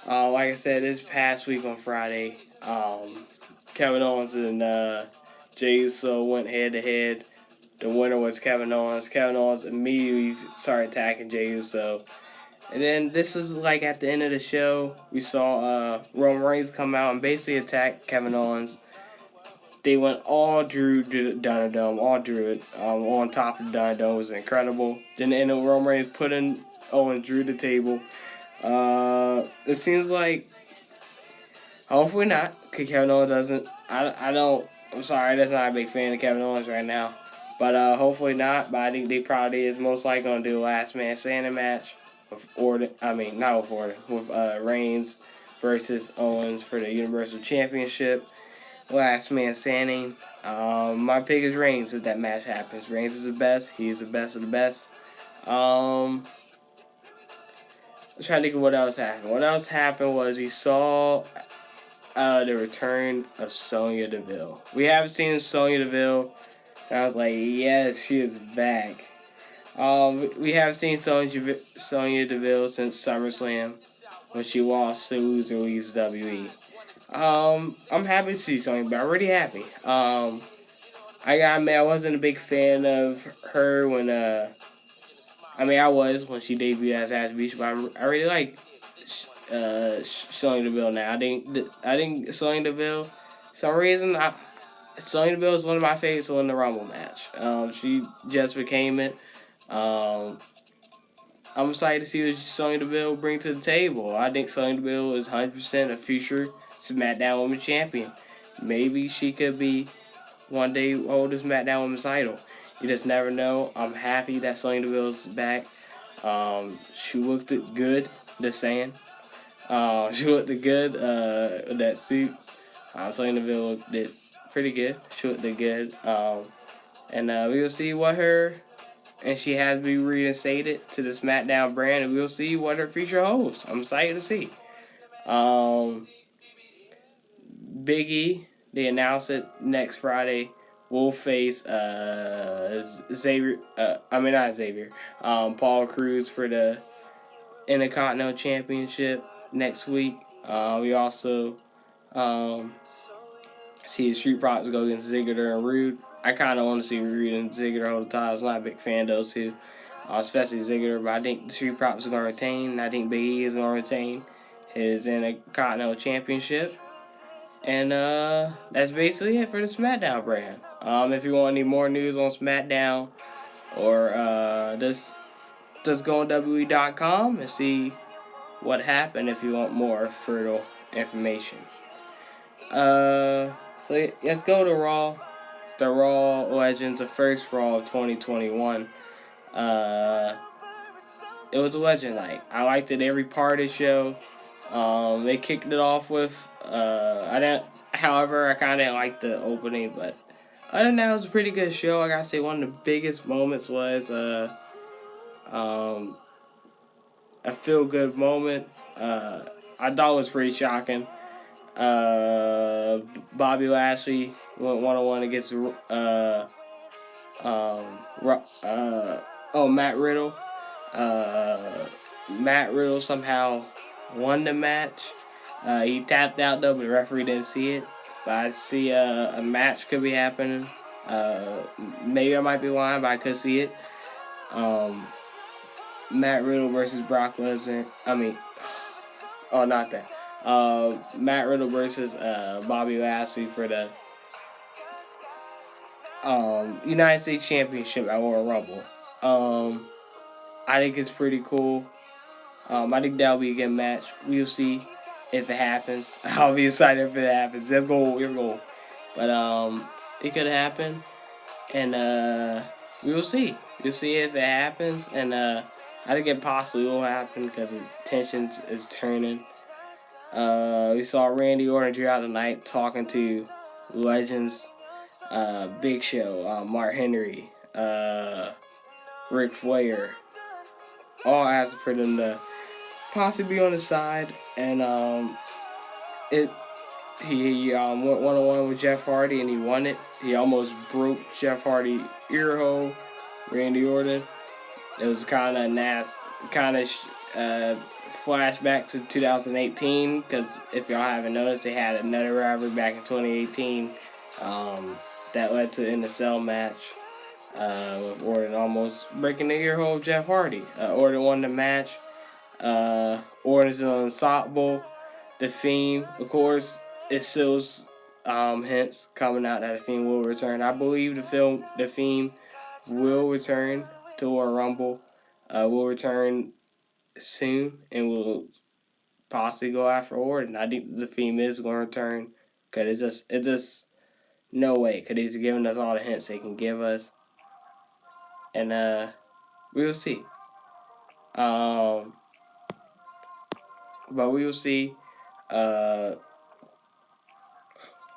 Like I said, this past week on Friday, Kevin Owens and Jey Uso went head to head. The winner was Kevin Owens. Kevin Owens immediately started attacking Jey Uso. And then this is like at the end of the show, we saw Roman Reigns come out and basically attack Kevin Owens. They went all Drew Dynadome, all Drew it on top of Dynadome. It was incredible. Then the end of Roman Reigns putting Owens Drew the table. It seems like hopefully not, because Kevin Owens doesn't. I don't. I'm sorry, that's not a big fan of Kevin Owens right now. But hopefully not. But I think they probably is most likely gonna do a last man standing match with Orton. I mean, not with Orton, with Reigns versus Owens for the Universal Championship. Last man standing. My pick is Reigns if that match happens. Reigns is the best. He's the best of the best. I'm trying to think of what else happened. What else happened was we saw the return of Sonya Deville. We haven't seen Sonya Deville. And I was like, yes, she is back. We have seen Sonya Deville since SummerSlam when she lost to loser leaves WWE. I'm happy to see Sonya, but I'm really happy. I gotta admit, I wasn't a big fan of her when I was when she debuted as Ash Beach, but I really like Sonya Deville now. I think Sonya Deville, for some reason, Sonya Deville is one of my favorites to win the Rumble match. She just became it. Um, I'm excited to see what Sonya Deville bring to the table. I think Sonya Deville is 100% a future SmackDown Women's Champion. Maybe she could be one day hold this SmackDown Women's title. You just never know. I'm happy that Sonya Deville's back. She looked good. Just saying. She looked good with that suit. Sonya Deville did pretty good. She looked good. And we will see what her and she has to be reinstated to the SmackDown brand, and we'll see what her future holds. I'm excited to see. Um, Big E, they announced it next Friday. Will face Xavier. Not Xavier. Paul Cruz for the Intercontinental Championship next week. We also see the Street Profits go against Ziggler and Rude. I kind of want to see Rude and Ziggler hold the titles. Not a big fan of those two, especially Ziggler. But I think the Street Profits are going to retain. And I think Big E is going to retain his Intercontinental Championship. And that's basically it for the SmackDown brand. If you want any more news on SmackDown, or just go on WWE.com and see what happened if you want more fertile information. So let's go to Raw. The Raw Legends, the first Raw of 2021. It was a legend night. I liked it every part of the show. They kicked it off with however, I kind of liked the opening, but other than that, it was a pretty good show. I gotta say, one of the biggest moments was a feel good moment. I thought it was pretty shocking. Bobby Lashley went 1-on-1 against Matt Riddle. Matt Riddle somehow won the match. He tapped out though, but the referee didn't see it. But I see a match could be happening. Maybe I might be lying, but I could see it. Matt Riddle versus Brock Lesnar. Not that. Matt Riddle versus Bobby Lashley for the United States Championship at Royal Rumble. I think it's pretty cool. I think that'll be a good match. We'll see if it happens. I'll be excited if it happens. Let's go. But it could happen, and we'll see. We'll see if it happens, and I think it possibly will happen because the tension is turning. We saw Randy Orton throughout the night talking to legends, Big Show, Mark Henry, Ric Flair, all asking for them to possibly be on the side, and he went 1-on-1 with Jeff Hardy and he won it. He almost broke Jeff Hardy's ear hole. Randy Orton. It was kind of flashback to 2018, because if y'all haven't noticed, they had another rivalry back in 2018 that led to the NSL match with Orton almost breaking the ear hole of Jeff Hardy. Orton won the match. Orton's unstoppable. The Fiend, of course, it shows hints coming out that the Fiend will return. I believe the Fiend will return to Royal Rumble. Will return soon and will possibly go after Orton. I think the Fiend is going to return because it's just no way. Because he's giving us all the hints they can give us, and we will see. But we will see.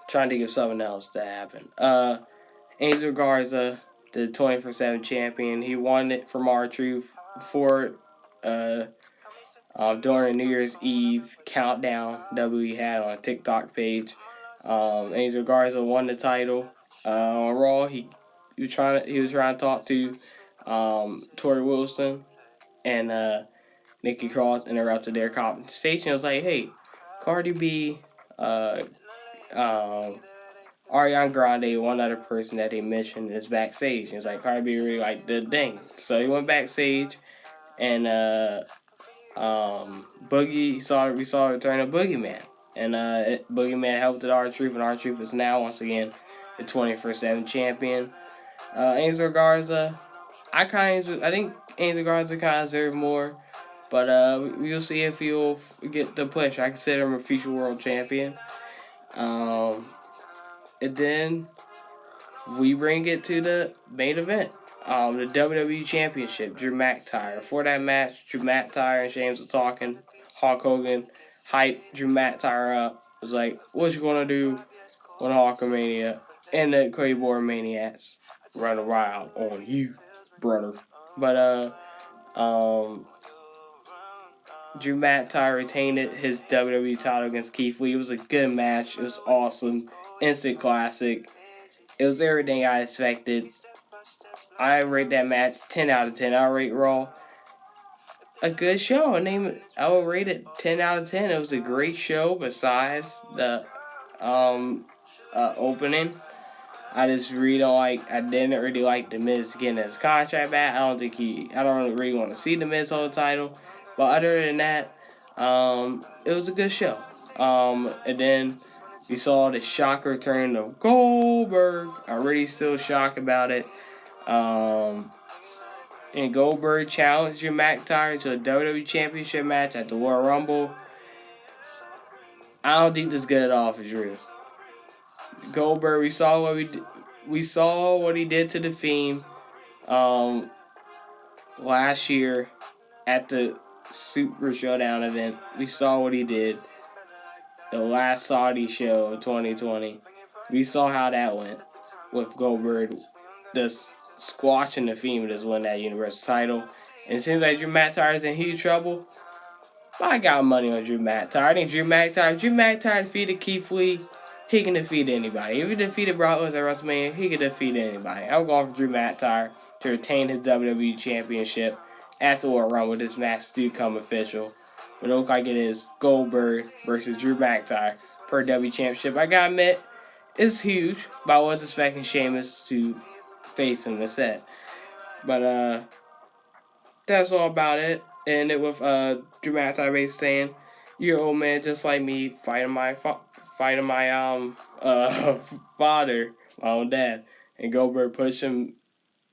Trying to think of something else to happen. Angel Garza, the 24/7 champion, he won it from R-Truth before during the New Year's Eve countdown that we had on a TikTok page. Angel Garza won the title on Raw. He was trying to talk to Tori Wilson, and Nikki Cross interrupted their conversation. It was like, hey, Cardi B, Ariana Grande, one other person that they mentioned, is backstage. And it's like Cardi B really liked the thing, so he went backstage, and Boogie we saw a return of Boogeyman, and Boogeyman helped at R-Truth, and R-Truth is now once again the 24/7 champion. Angel Garza, I think Angel Garza kind of deserves more, but we'll see if he'll get the push. I consider him a future world champion. And then we bring it to the main event, the WWE Championship, Drew McIntyre. For that match, Drew McIntyre and James were talking. Hulk Hogan hyped Drew McIntyre up. Was like, what you gonna do when Hulkamania and the Claymore Maniacs run wild on you, brother? But Drew McIntyre retained his WWE title against Keith Lee. It was a good match. It was awesome. Instant classic. It was everything I expected. I rate that match 10 out of 10. I rate Raw a good show. I will rate it 10 out of 10. It was a great show besides the opening. I didn't really like The Miz getting his contract back. I don't really want to see The Miz hold the title. But other than that, it was a good show. And then we saw the shocker return of Goldberg. I'm really still shocked about it. And Goldberg challenged Drew McIntyre to a WWE Championship match at the Royal Rumble. I don't think this is good at all for Drew. Goldberg, we saw what he did to the Fiend last year at the Super Showdown event. We saw what he did. The last Saudi show of 2020. We saw how that went with Goldberg just squashing the Fiend to win that Universal title. And it seems like Drew McIntyre is in huge trouble. I got money on Drew McIntyre. I think Drew McIntyre defeated Keith Lee. He can defeat anybody. If he defeated Brock Lesnar at WrestleMania, he can defeat anybody. I'm going for Drew McIntyre to retain his WWE Championship at the Royal Rumble. This match do come official. But it looks like it is Goldberg versus Drew McIntyre per WWE Championship. I gotta admit, it's huge, but I was expecting Sheamus to face him instead. But that's all about it. And it with Drew McIntyre basically saying, "You're an old man just like me, fighting my father, my own dad." And Goldberg pushed him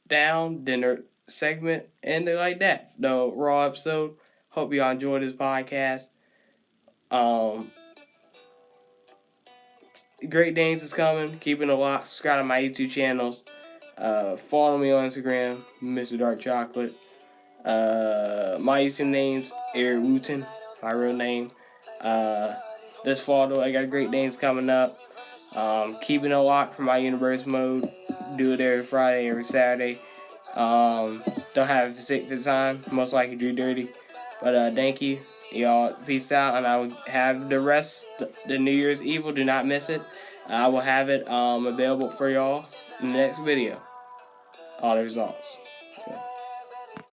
down. Then their segment ended like that. The Raw episode. Hope y'all enjoyed this podcast. Great Danes is coming. Keeping a lot. Subscribe to my YouTube channels. Follow me on Instagram, Mr. Dark Chocolate. My YouTube name's Eric Wooten, my real name. This fall though, I got Great Danes coming up. Keeping a lock for my universe mode. Do it every Friday, every Saturday. Don't have a specific time. Most likely do dirty. But thank you. Y'all, peace out. And I will have the rest, the New Year's Eve. Do not miss it. I will have it available for y'all in the next video. All the results.